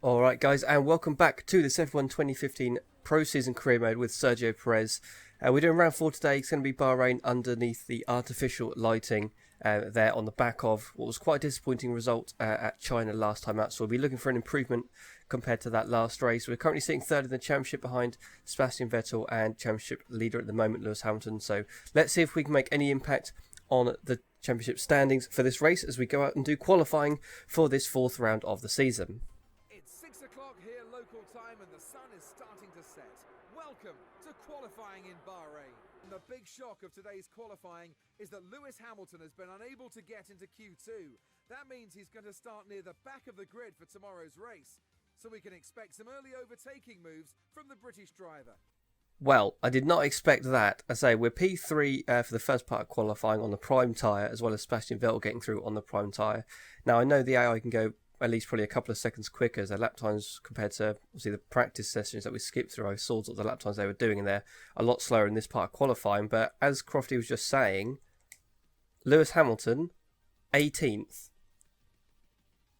Alright guys, and welcome back to this F1 2015 Pro Season Career Mode with Sergio Perez. We're doing round 4 today. It's going to be Bahrain underneath the artificial lighting there on the back of what was quite a disappointing result at China last time out. So we'll be looking for an improvement compared to that last race. We're currently sitting third in the championship behind Sebastian Vettel and championship leader at the moment, Lewis Hamilton. So let's see if we can make any impact on the championship standings for this race as we go out and do qualifying for this 4th round of the season. It's 6 o'clock here local time and the sun is starting to set. Welcome to qualifying in Bahrain. And the big shock of today's qualifying is that Lewis Hamilton has been unable to get into Q2. That means he's going to start near the back of the grid for tomorrow's race. So we can expect some early overtaking moves from the British driver. Well, I did not expect that. I say we're P3 for the first part of qualifying on the prime tyre, as well as Sebastian Vettel getting through on the prime tyre. Now, I know the AI can go at least probably a couple of seconds quicker as their lap times compared to obviously the practice sessions that we skipped through. I saw sort of the lap times they were doing, and they're a lot slower in this part of qualifying. But as Crofty was just saying, Lewis Hamilton, 18th.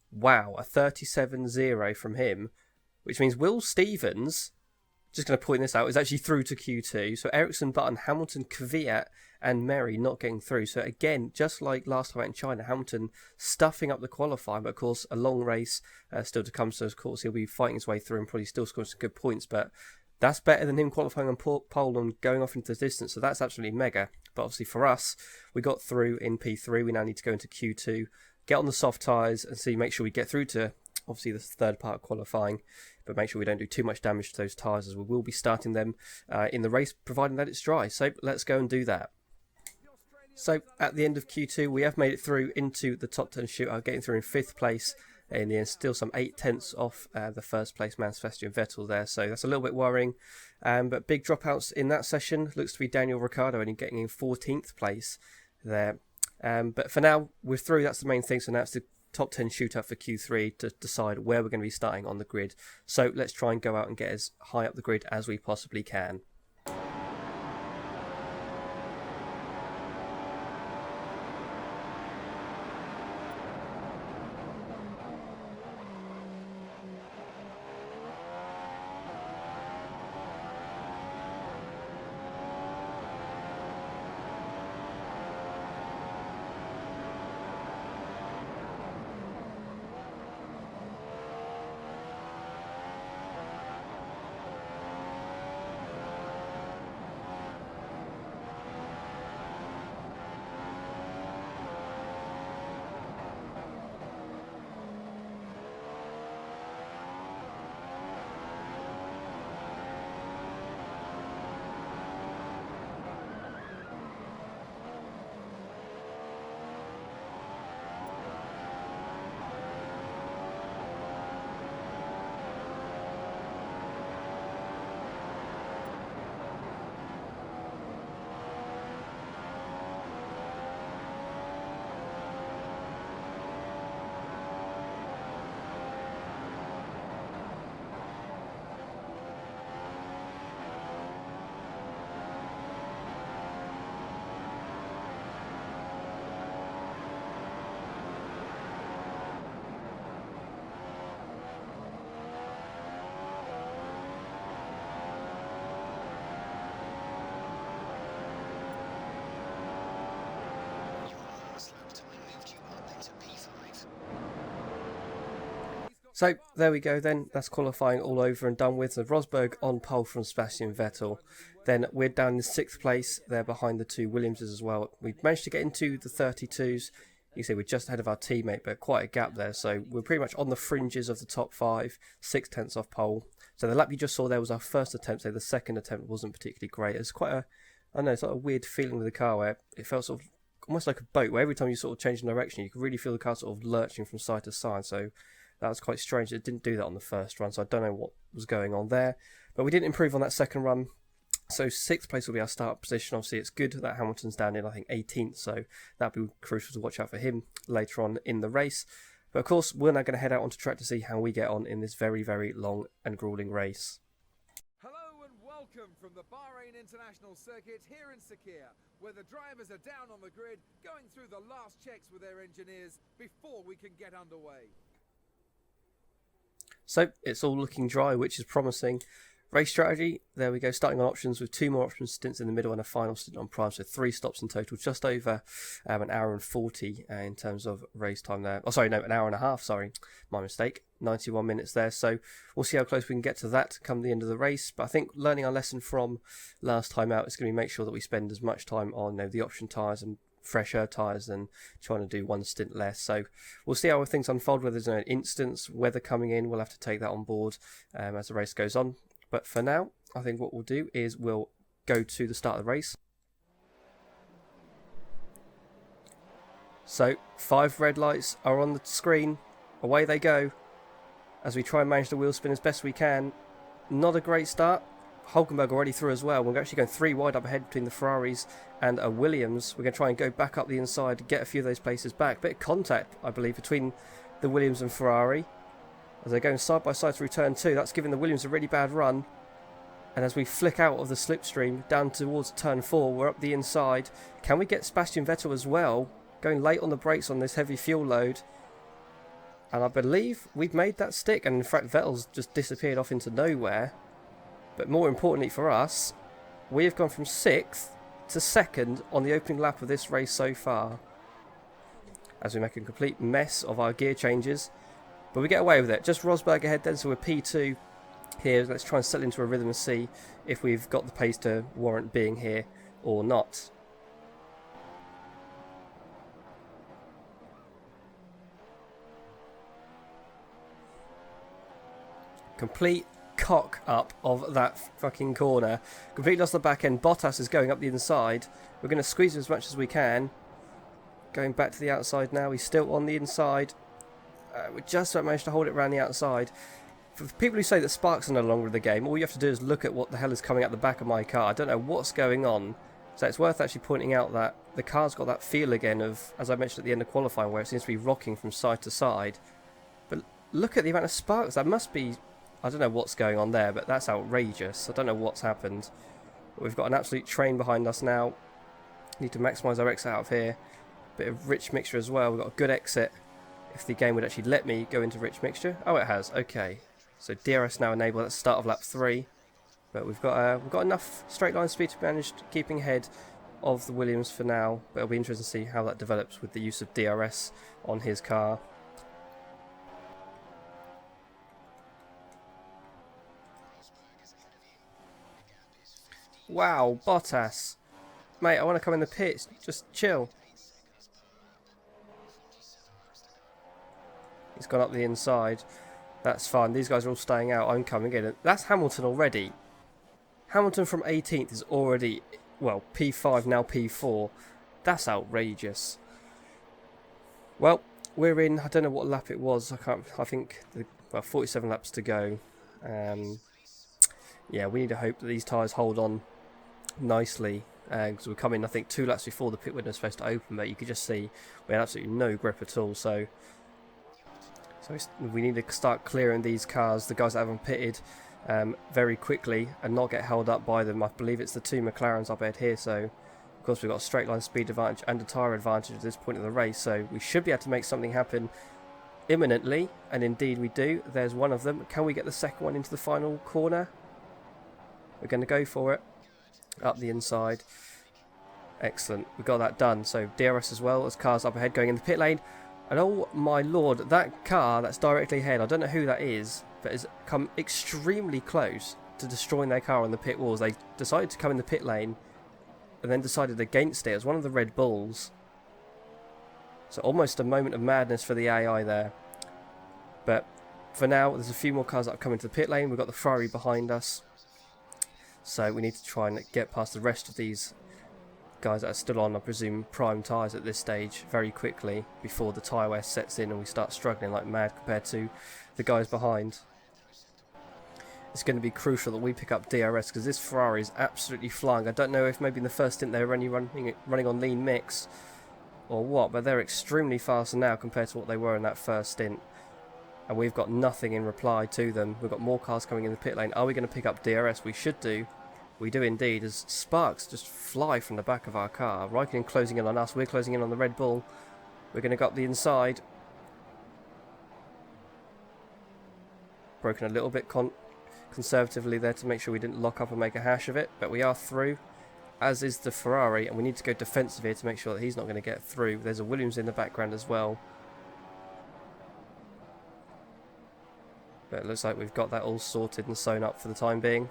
Wow, a 37.0 from him, which means Will Stevens, just going to point this out, is actually through to Q2. So Ericsson, Button, Hamilton, Kvyat and Merry not getting through. So again, just like last time out in China, Hamilton stuffing up the qualifying, but of course a long race still to come. So of course he'll be fighting his way through and probably still scoring some good points. But that's better than him qualifying on pole and going off into the distance. So that's absolutely mega. But obviously for us, we got through in P3. We now need to go into Q2, get on the soft tyres and see, make sure we get through to obviously the third part of qualifying, but make sure we don't do too much damage to those tyres as we will be starting them in the race, providing that it's dry. So let's go and do that. So at the end of Q2, we have made it through into the top 10 shootout, getting through in 5th place. In the end, still some 8/10 off the first place man, Sebastian Vettel there. So that's a little bit worrying. But big dropouts in that session. Looks to be Daniel Ricciardo only getting in 14th place there. But for now, we're through. That's the main thing. So now it's the top 10 shootout for Q3 to decide where we're going to be starting on the grid. So let's try and go out and get as high up the grid as we possibly can. So there we go then, that's qualifying all over and done with. So Rosberg on pole from Sebastian Vettel. Then we're down in 6th place there behind the two Williamses as well. We've managed to get into the 32s. You see we're just ahead of our teammate, but quite a gap there. So we're pretty much on the fringes of the top 5, 6/10 off pole. So the lap you just saw there was our first attempt. So the second attempt wasn't particularly great. It's quite a, I don't know, it's like a weird feeling with the car where it felt sort of almost like a boat, where every time you sort of change direction, you could really feel the car sort of lurching from side to side. So that was quite strange. It didn't do that on the first run, so I don't know what was going on there. But we didn't improve on that second run. So 6th place will be our start position. Obviously, it's good that Hamilton's down in, I think, 18th. So that'll be crucial to watch out for him later on in the race. But of course, we're now going to head out onto track to see how we get on in this very, very long and grueling race. Hello and welcome from the Bahrain International Circuit here in Sakhir, where the drivers are down on the grid, going through the last checks with their engineers before we can get underway. So it's all looking dry, which is promising. Race strategy, there we go, starting on options with 2 more option stints in the middle and a final stint on prime, so 3 stops in total, just over an hour and 40 in terms of race time there. Oh, sorry, no, an hour and a half, sorry, my mistake, 91 minutes there. So we'll see how close we can get to that come the end of the race. But I think learning our lesson from last time out is going to make sure that we spend as much time on the option tyres and fresher tyres than trying to do 1 stint less. So we'll see how things unfold, whether there's an instance, weather coming in, we'll have to take that on board as the race goes on. But for now, I think what we'll do is we'll go to the start of the race. So 5 red lights are on the screen. Away they go as we try and manage the wheel spin as best we can. Not a great start. Hulkenberg already through as well. We're actually going 3 wide up ahead between the Ferraris and a Williams. We're going to try and go back up the inside to get a few of those places back. Bit of contact, I believe, between the Williams and Ferrari as they're going side by side through turn 2. That's giving the Williams a really bad run. And as we flick out of the slipstream down towards turn 4, we're up the inside. Can we get Sebastian Vettel as well? Going late on the brakes on this heavy fuel load. And I believe we've made that stick. And in fact, Vettel's just disappeared off into nowhere. But more importantly for us, we have gone from 6th to 2nd on the opening lap of this race so far. As we make a complete mess of our gear changes. But we get away with it. Just Rosberg ahead then, so we're P2 here. Let's try and settle into a rhythm and see if we've got the pace to warrant being here or not. Complete cock up of that fucking corner. Completely lost the back end. Bottas is going up the inside. We're going to squeeze him as much as we can. Going back to the outside now. He's still on the inside. We just about managed to hold it around the outside. For people who say that sparks are no longer in the game, all you have to do is look at what the hell is coming out the back of my car. I don't know what's going on. So it's worth actually pointing out that the car's got that feel again of, as I mentioned at the end of qualifying, where it seems to be rocking from side to side. But look at the amount of sparks. That must be, I don't know what's going on there, but that's outrageous. I don't know what's happened. But we've got an absolute train behind us now. Need to maximise our exit out of here. Bit of rich mixture as well. We've got a good exit. If the game would actually let me go into rich mixture. Oh, it has. Okay. So DRS now enabled at the start of lap 3. But we've got enough straight line speed to manage keeping ahead of the Williams for now. But it'll be interesting to see how that develops with the use of DRS on his car. Wow, Bottas. Mate, I want to come in the pits. Just chill. He's gone up the inside. That's fine. These guys are all staying out. I'm coming in. That's Hamilton already. Hamilton from 18th is already, well, P5, now P4. That's outrageous. Well, we're in, I don't know what lap it was. I think, 47 laps to go. Yeah, we need to hope that these tyres hold on nicely. Because we're coming, I think, 2 laps before the pit window is supposed to open. But you could just see we had absolutely no grip at all. So we need to start clearing these cars, the guys that haven't pitted, very quickly and not get held up by them. I believe it's the 2 McLarens up ahead here, so of course we've got a straight line speed advantage and a tyre advantage at this point of the race, so we should be able to make something happen imminently, and indeed we do. There's one of them. Can we get the second one into the final corner? We're going to go for it. Up the inside. Excellent. We got that done. So DRS as well as cars up ahead going in the pit lane. And oh my lord, that car that's directly ahead, I don't know who that is, but has come extremely close to destroying their car on the pit walls. They decided to come in the pit lane and then decided against it. It was one of the Red Bulls. So almost a moment of madness for the AI there. But for now, there's a few more cars that are coming to the pit lane. We've got the Ferrari behind us. So we need to try and get past the rest of these guys that are still on, I presume, prime tyres at this stage very quickly before the tyre wear sets in and we start struggling like mad compared to the guys behind. It's going to be crucial that we pick up DRS because this Ferrari is absolutely flying. I don't know if maybe in the first stint they were only running on lean mix or what, but they're extremely fast now compared to what they were in that first stint. And we've got nothing in reply to them. We've got more cars coming in the pit lane. Are we going to pick up DRS? We should do. We do indeed, as sparks just fly from the back of our car. Raikkonen closing in on us. We're closing in on the Red Bull. We're going to go up the inside. broken a little bit conservatively there to make sure we didn't lock up and make a hash of it, but we are through, as is the Ferrari, and we need to go defensive here to make sure that he's not going to get through. There's a Williams in the background as well, but it looks like we've got that all sorted and sewn up for the time being.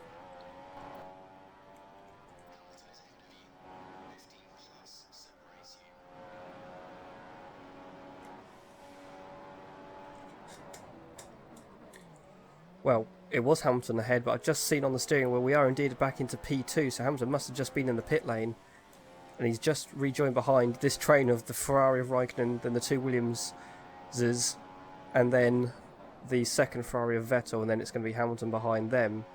Well, it was Hamilton ahead, but I've just seen on the steering wheel we are indeed back into P2, so Hamilton must have just been in the pit lane, and he's just rejoined behind this train of the Ferrari of Raikkonen, then the two Williamses, and then the second Ferrari of Vettel, and then it's going to be Hamilton behind them.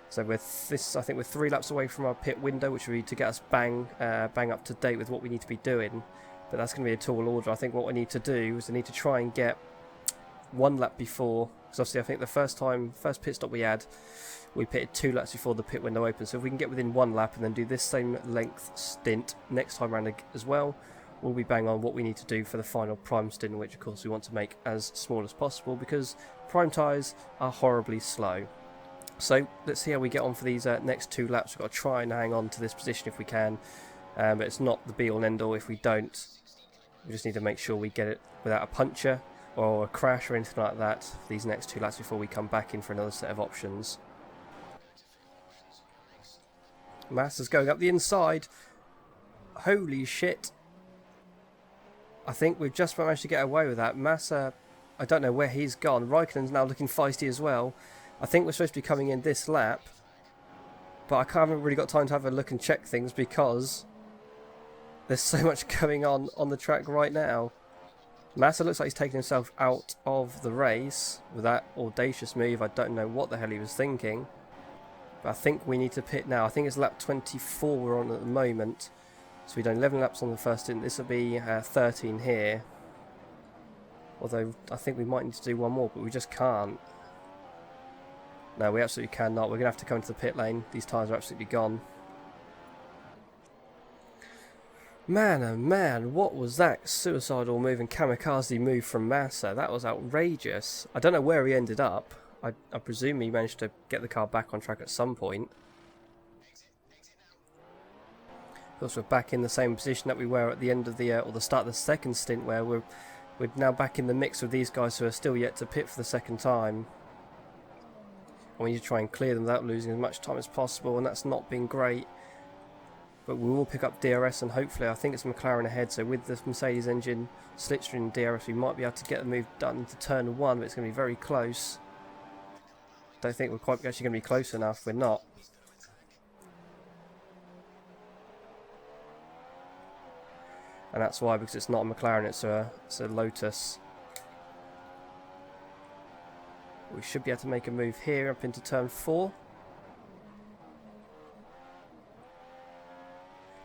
So with this, I think we're 3 laps away from our pit window, which would be to get us bang up to date with what we need to be doing, but that's going to be a tall order. I think what we need to do is we need to try and get 1 lap before, because obviously I think the first pit stop we had, we pitted 2 laps before the pit window opened, so if we can get within 1 lap and then do this same length stint next time around as well, we'll be bang on what we need to do for the final prime stint, which of course we want to make as small as possible because prime tyres are horribly slow. So let's see how we get on for these next 2 laps. We've got to try and hang on to this position if we can, but it's not the be all and end all if we don't. We just need to make sure we get it without a puncture or a crash or anything like that for these next 2 laps before we come back in for another set of options. Massa's going up the inside. Holy shit. I think we've just managed to get away with that. Massa, I don't know where he's gone. Raikkonen's now looking feisty as well. I think we're supposed to be coming in this lap, but I haven't really got time to have a look and check things because there's so much going on the track right now. Massa looks like he's taken himself out of the race with that audacious move. I don't know what the hell he was thinking, but I think we need to pit now. I think it's lap 24 we're on at the moment, so we've done 11 laps on the first stint. This will be 13 here, although I think we might need to do 1 more, but we just can't. No, we absolutely cannot. We're going to have to come into the pit lane. These tyres are absolutely gone. Man, oh man, what was that suicidal move and kamikaze move from Massa? That was outrageous. I don't know where he ended up. I presume he managed to get the car back on track at some point. Of course, we're back in the same position that we were at the end of the or the start of the second stint, where we're now back in the mix with these guys who are still yet to pit for the second time. And we need to try and clear them without losing as much time as possible, and that's not been great. But we will pick up DRS, and hopefully, I think it's McLaren ahead, so with the Mercedes engine slipstream DRS, we might be able to get the move done into turn 1, but it's going to be very close. Don't think we're quite actually going to be close enough. We're not. And that's why, because it's not a McLaren, it's a Lotus. We should be able to make a move here up into turn 4.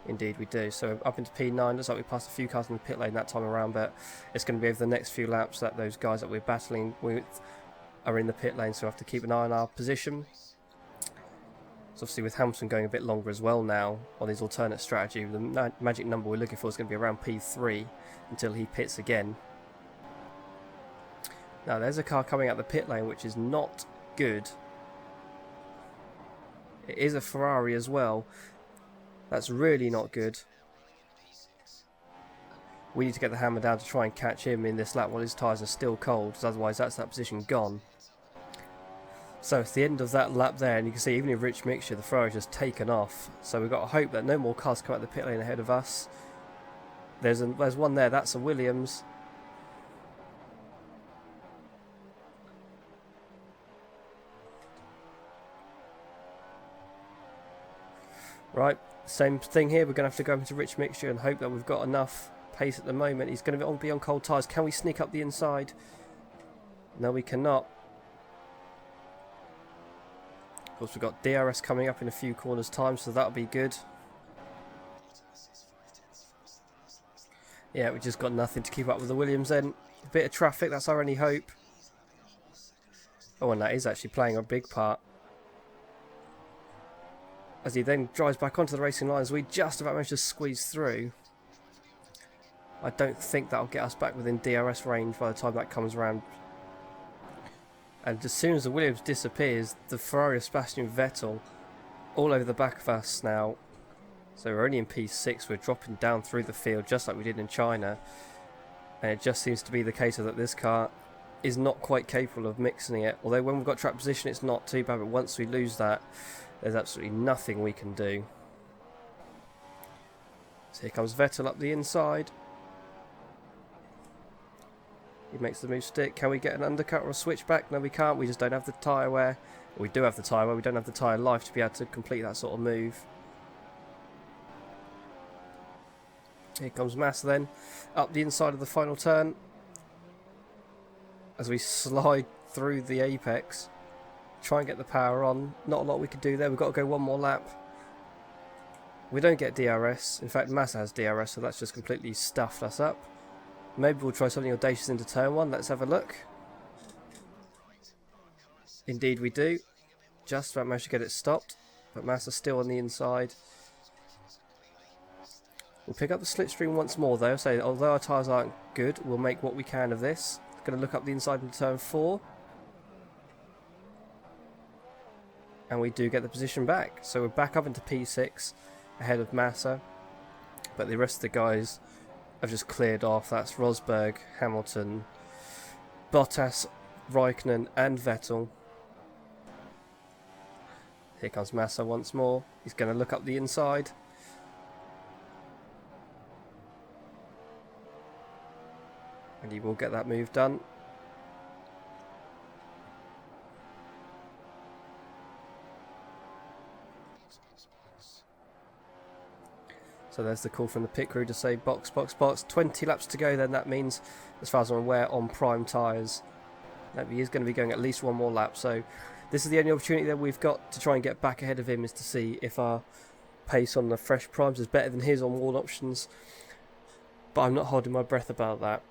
Indeed we do. So up into P9, looks like we passed a few cars in the pit lane that time around, but it's going to be over the next few laps that those guys that we're battling with are in the pit lane, so we have to keep an eye on our position. So obviously with Hamilton going a bit longer as well now on his alternate strategy, the magic number we're looking for is going to be around P3 until he pits again. Now there's a car coming out the pit lane which is not good. It is a Ferrari as well. That's really not good. We need to get the hammer down to try and catch him in this lap while his tyres are still cold, because otherwise that's that position gone. So it's the end of that lap there, and you can see even in rich mixture the Ferrari's just taken off. So we've got to hope that no more cars come out the pit lane ahead of us. There's one there, that's a Williams. Right, same thing here. We're going to have to go into rich mixture and hope that we've got enough pace at the moment. He's going to be on cold tyres. Can we sneak up the inside? No, we cannot. Of course, we've got DRS coming up in a few corners' time, so that'll be good. Yeah, we just got nothing to keep up with the Williams then. A bit of traffic, that's our only hope. Oh, and that is actually playing a big part. As he then drives back onto the racing lines, we just about managed to squeeze through. I don't think that'll get us back within DRS range by the time that comes around. And as soon as the Williams disappears, the Ferrari of Sebastian Vettel all over the back of us now. So we're only in P6, we're dropping down through the field just like we did in China. And it just seems to be the case that this car is not quite capable of mixing it. Although when we've got track position it's not too bad, but once we lose that, there's absolutely nothing we can do. So here comes Vettel up the inside. He makes the move stick. Can we get an undercut or a switchback? No, we can't. We just don't have the tyre wear. We do have the tyre wear. We don't have the tyre life to be able to complete that sort of move. Here comes Massa then. Up the inside of the final turn. As we slide through the apex. Try and get the power on. Not a lot we can do there. We've got to go one more lap. We don't get DRS. In fact, Massa has DRS, so that's just completely stuffed us up. Maybe we'll try something audacious into turn 1. Let's have a look. Indeed we do. Just about managed to get it stopped. But Massa's still on the inside. We'll pick up the slipstream once more though. So although our tyres aren't good, we'll make what we can of this. Going to look up the inside into turn 4. And we do get the position back. So we're back up into P6 ahead of Massa. But the rest of the guys have just cleared off. That's Rosberg, Hamilton, Bottas, Raikkonen and Vettel. Here comes Massa once more. He's going to look up the inside. And he will get that move done. So there's the call from the pit crew to say box, box, box. 20 laps to go then. That means, as far as I'm aware, on prime tyres. That he is going to be going at least one more lap. So this is the only opportunity that we've got to try and get back ahead of him, is to see if our pace on the fresh primes is better than his on worn options. But I'm not holding my breath about that.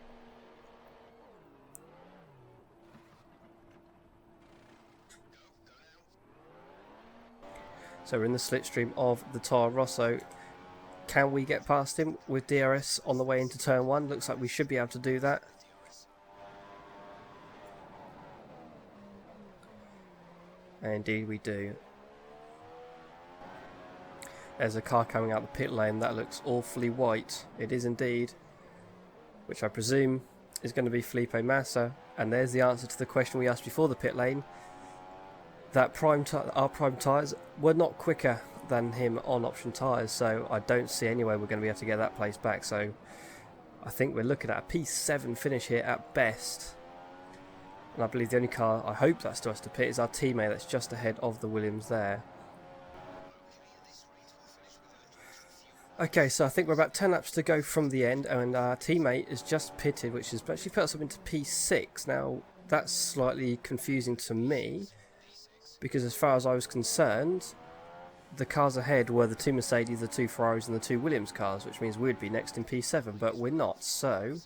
So we're in the slipstream of the Toro Rosso. Can we get past him with DRS on the way into turn 1? Looks like we should be able to do that. And indeed we do. There's a car coming out the pit lane that looks awfully white. It is indeed. Which I presume is going to be Felipe Massa. And there's the answer to the question we asked before the pit lane. That our prime tyres were not quicker than him on option tyres, so I don't see any way we're going to be able to get that place back. So I think we're looking at a P7 finish here at best. And I believe the only car I hope that's to us to pit is our teammate that's just ahead of the Williams there. Okay, so I think we're about 10 laps to go from the end, and our teammate is just pitted, which has actually put us up into P6. Now that's slightly confusing to me, because as far as I was concerned, the cars ahead were the 2 Mercedes, the 2 Ferraris and the 2 Williams cars, which means we'd be next in P7, but we're not. So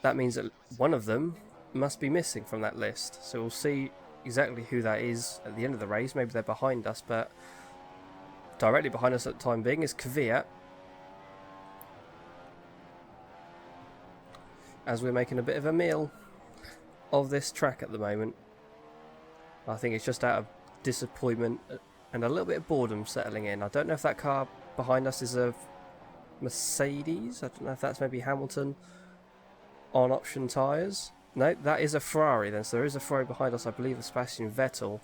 that means that one of them must be missing from that list. So we'll see exactly who that is at the end of the race. Maybe they're behind us, but directly behind us at the time being is Kvyat, as we're making a bit of a meal of this track at the moment. I think it's just out of disappointment and a little bit of boredom settling in. I don't know if that car behind us is a Mercedes. I don't know if that's maybe Hamilton on option tyres. No, that is a Ferrari then. So there is a Ferrari behind us, I believe, of Sebastian Vettel.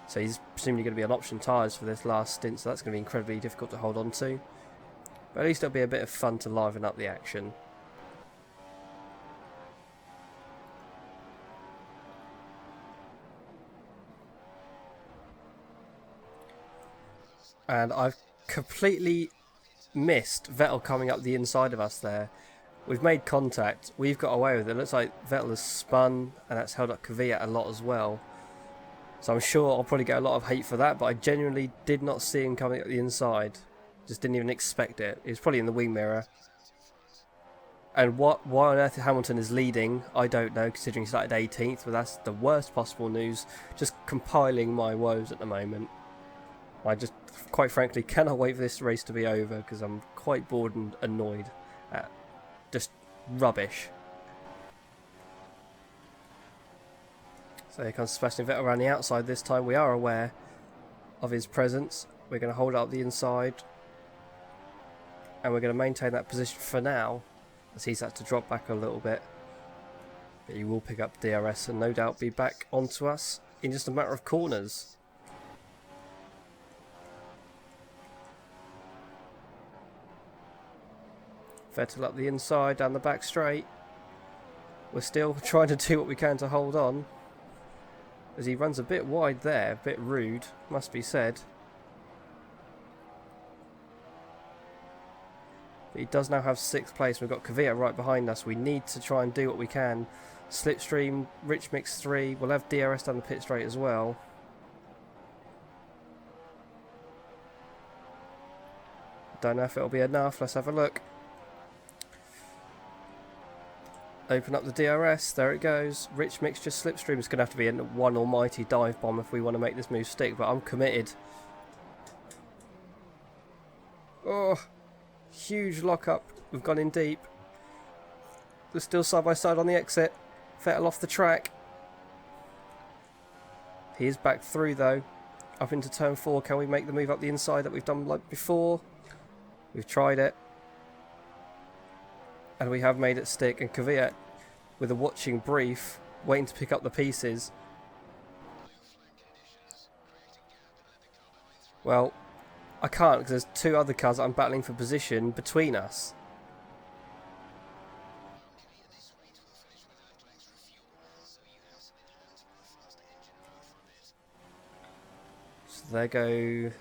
So he's presumably going to be on option tyres for this last stint, so that's going to be incredibly difficult to hold on to. But at least it'll be a bit of fun to liven up the action. And I've completely missed Vettel coming up the inside of us there. We've made contact. We've got away with it. It looks like Vettel has spun, and that's held up Kvyat a lot as well. So I'm sure I'll probably get a lot of hate for that, but I genuinely did not see him coming up the inside. Just didn't even expect it. He was probably in the wing mirror. And why on earth Hamilton is leading, I don't know, considering he started 18th, but that's the worst possible news. Just compiling my woes at the moment. I just, quite frankly, cannot wait for this race to be over, because I'm quite bored and annoyed at just rubbish. So here comes Sebastian Vettel around the outside this time. We are aware of his presence. We're going to hold up the inside. And we're going to maintain that position for now, as he's had to drop back a little bit. But he will pick up DRS and no doubt be back onto us in just a matter of corners. Vettel up the inside, down the back straight. We're still trying to do what we can to hold on, as he runs a bit wide there, a bit rude, must be said. But he does now have 6th place. We've got Kvyat right behind us. We need to try and do what we can. Slipstream, Rich Mix 3. We'll have DRS down the pit straight as well. Don't know if it'll be enough. Let's have a look. Open up the DRS. There it goes. Rich Mixture Slipstream. It's going to have to be one almighty dive bomb if we want to make this move stick. But I'm committed. Oh, huge lockup. We've gone in deep. We're still side by side on the exit. Vettel off the track. He is back through though. Up into turn 4. Can we make the move up the inside that we've done like before? We've tried it. And we have made it stick. And Kvyat with a watching brief, waiting to pick up the pieces. Well, I can't because there's 2 other cars that I'm battling for position between us. So there go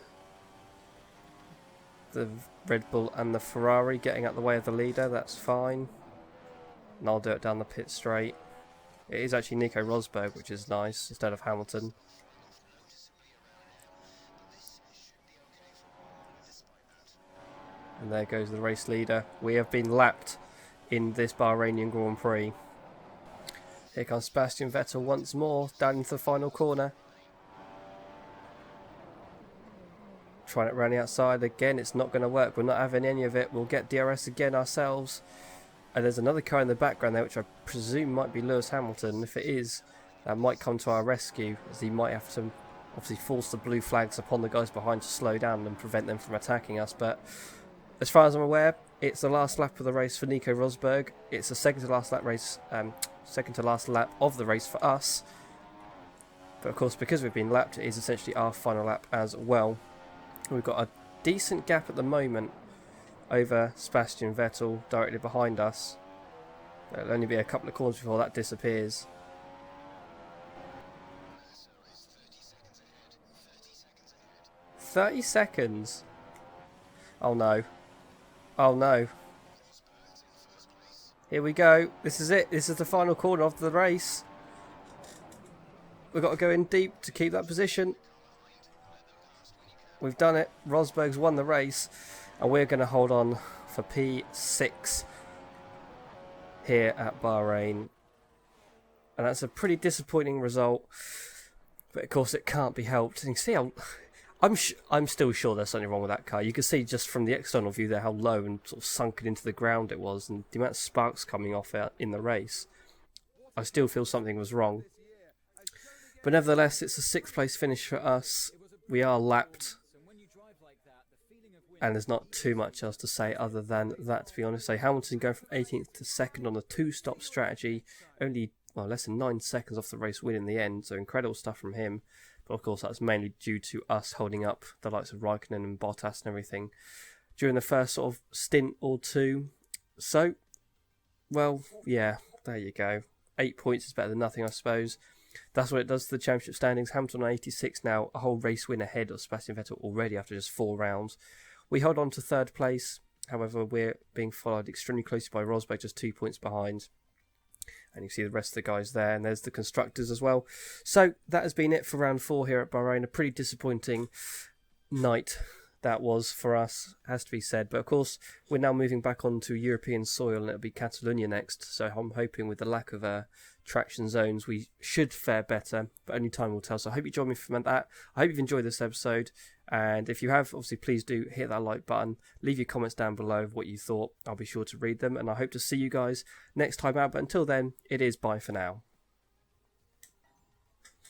the Red Bull and the Ferrari getting out the way of the leader. That's fine. And I'll do it down the pit straight. It is actually Nico Rosberg, which is nice, instead of Hamilton. And there goes the race leader. We have been lapped in this Bahrainian Grand Prix. Here comes Sebastian Vettel once more, down into the final corner. Trying it around the outside again, it's not going to work. We're not having any of it. We'll get DRS again ourselves. And there's another car in the background there, which I presume might be Lewis Hamilton. If it is, that might come to our rescue, as he might have to obviously force the blue flags upon the guys behind to slow down and prevent them from attacking us. But as far as I'm aware, it's the last lap of the race for Nico Rosberg. It's the second to last lap of the race for us. But of course, because we've been lapped, it is essentially our final lap as well. We've got a decent gap at the moment over Sebastian Vettel directly behind us. There'll only be a couple of corners before that disappears. 30 seconds? Oh no. Oh no. Here we go. This is it. This is the final corner of the race. We've got to go in deep to keep that position. We've done it. Rosberg's won the race. And we're going to hold on for P6 here at Bahrain. And that's a pretty disappointing result. But of course it can't be helped. And you see how... I'm still sure there's something wrong with that car. You can see just from the external view there how low and sort of sunken into the ground it was. And the amount of sparks coming off it in the race. I still feel something was wrong. But nevertheless, it's a 6th place finish for us. We are lapped. And there's not too much else to say other than that, to be honest. So Hamilton going from 18th to 2nd on a 2-stop strategy. Only, well, less than 9 seconds off the race win in the end. So incredible stuff from him. But of course, that's mainly due to us holding up the likes of Raikkonen and Bottas and everything during the first sort of stint or two. So, well, yeah, there you go. 8 points is better than nothing, I suppose. That's what it does to the championship standings. Hamilton on 86 now, a whole race win ahead of Sebastian Vettel already after just 4 rounds. We hold on to 3rd place. However, we're being followed extremely closely by Rosberg, just 2 points behind. And you see the rest of the guys there, and there's the constructors as well. So that has been it for round 4 here at Bahrain. A pretty disappointing night that was for us, has to be said. But of course, we're now moving back onto European soil, and it'll be Catalonia next. So I'm hoping with the lack of traction zones, we should fare better, but only time will tell. So I hope you join me for that. I hope you've enjoyed this episode. And if you have, obviously, please do hit that like button. Leave your comments down below of what you thought. I'll be sure to read them. And I hope to see you guys next time out. But until then, it is bye for now.